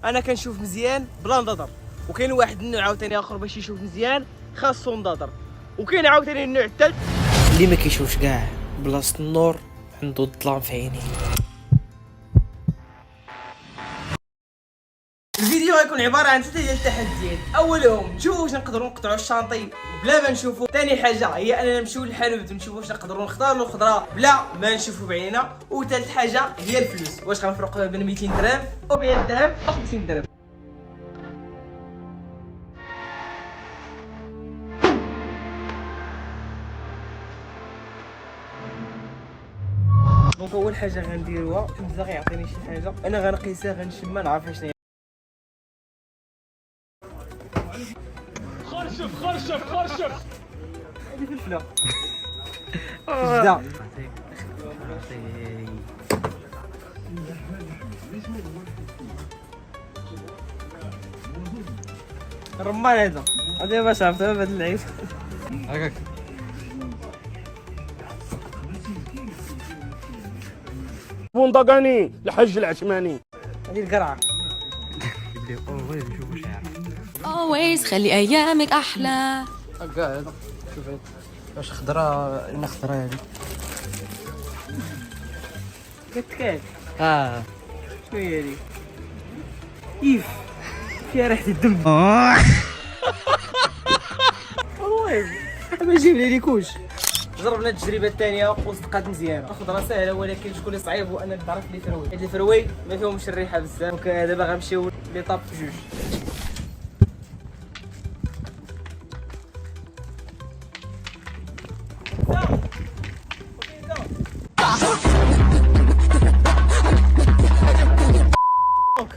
انا كنشوف مزيان بلا نظر، وكاين واحد النوع عاوتاني اخر باش يشوف مزيان خاصو نظر، وكاين عاوتاني النوع الثالث اللي ما كيشوفش كاع بلاصه النور عنده الظلام في عينيه. الفيديو غيكون عباره عن 3 ديال التحديات. اولهم نشوفوا واش نقدروا نقطعوا الشانطي بلا ما نشوفوا. ثاني حاجه هي اننا نمشيو للحانوت ونشوفوا واش نقدروا نختاروا الخضره بلا ما نشوفوا بعيننا. وثالث حاجه هي الفلوس، واش غنفرقوا بين 200 درهم و 100 درهم و 50 درهم. دونك اول حاجه غنديروها حمزه غيعطيني شي حاجه انا غنقيسها غنشمها نعرف شنو هي. خرشف هذه فلفله جدا الرمان هذا باش عرفتها بهذا اللعيب هكاك. بوندقاني الحج العثماني. هذه القرعه. always خلي ايامك احلى. هكا هذا شوف هذا واش خضراء لنا خضراء هذه كتكات. شنو هي هذه؟ ايف فيها ريحه الدم. والله ما جيب لي كوش. جربنا التجربه الثانيه وصدقات مزيانه. الخضره سهله ولكن شكون اللي صعيب هو انك تعرف لي فروي. هاد الفروي ما فيهمش الريحه بزاف. دونك دابا غنمشيو لي طاب بجوج.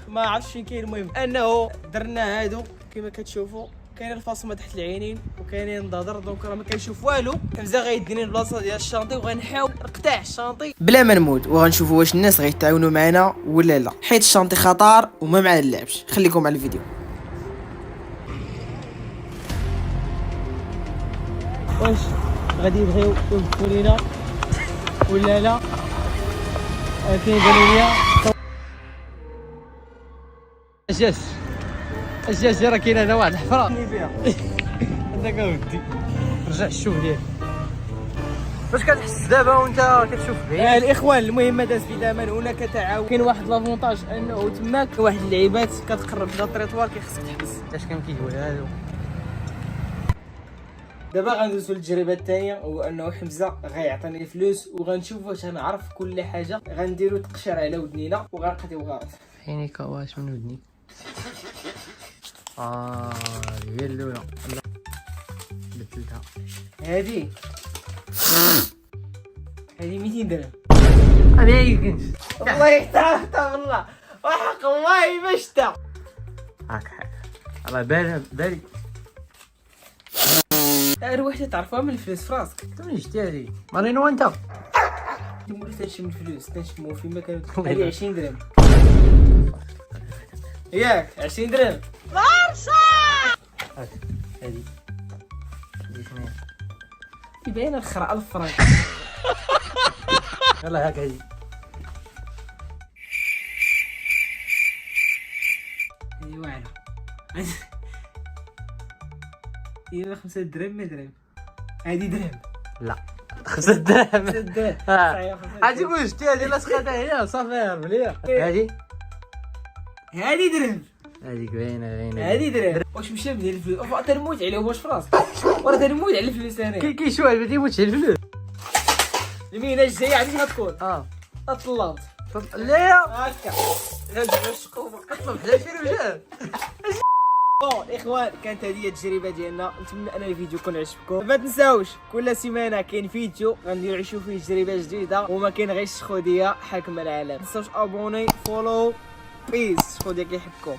ما عرفتش فين كاين. المهم انه درنا هادو كما كتشوفوا كاين الفاصمه تحت العينين وكاينين النظر. دونك راه ما كنشوف والو. حمزه غيديني البلاصه ديال الشانطي وغنحاول نقطع الشانطي بلا ما نموت، وغنشوفوا واش الناس غيتعاونوا معنا ولا لا، حيت الشانطي خطر وما مع اللعبش. خليكم على الفيديو. واش غادي يبغيو يوقفوا لينا ولا لا؟ كاين قالوا لي اجاج راه كاين هنا واحد الحفره عندك اودي رجع الشوف ديالك. فاش كتحس دابا وانت كتشوف بعيد الاخوان المهمه داز في الامان هنا كتعاون. كاين واحد لافونتاج انه تماك واحد اللعيبات كتقرب للطريطوار كيخصك تحبس حتى كان كيقول هادو. دابا غندوزو للتجربه الثانيه، هو انه حمزه غيعطيني الفلوس وغنشوف واش غنعرف كل حاجه. غنديرو تقشر على ودنينا وغنقضيو غلط. عينيك واش من ودني. هي الاولى بدلتها. هذه 200 درهم. انا يمكنش والله يحتى بالله وحق الله ما شتا هاك حاجه الله بالي روحتي تعرفوها من الفلوس في راسك. انت من شتي هذه مارينو انت تمولي تنشم الفلوس تنشمو فيما كانت. هذه 20 درهم ياك 20 درهم فرصة. هذه شنو هي؟ باينه الخرا 1000 فرنك. يلا هاك هذه واعره. هي 5 درهم 100 درهم. هذه درهم لا 5 درهم. 5 درهم هادي قول شتي هذه لا سخاتها هنا صافي مليح. هذه درهم. هذيك باينه هذه درهم. واش مشى بدير الفلوس تنموت عليه واش في راسك وراه تنموت على الفلوس. انا كاين شويه ما تيموتش على الفلوس. المينا الجايه عرفتي غتكون طلبت لا هكا غنجيب الشقوفه كطلب حدا شي رجال. الاخوان كانت هذه التجربه ديالنا. نتمنى ان الفيديو يكون عجبكم. ما تنساوش كل سيمانه كاين فيديو غنديرو نشوفوا فيه تجربه جديده وما كاين غير الشخوديه حاكمه العالم. ما تنساوش ابوني فولو بيس. شخوديه كيحبكم.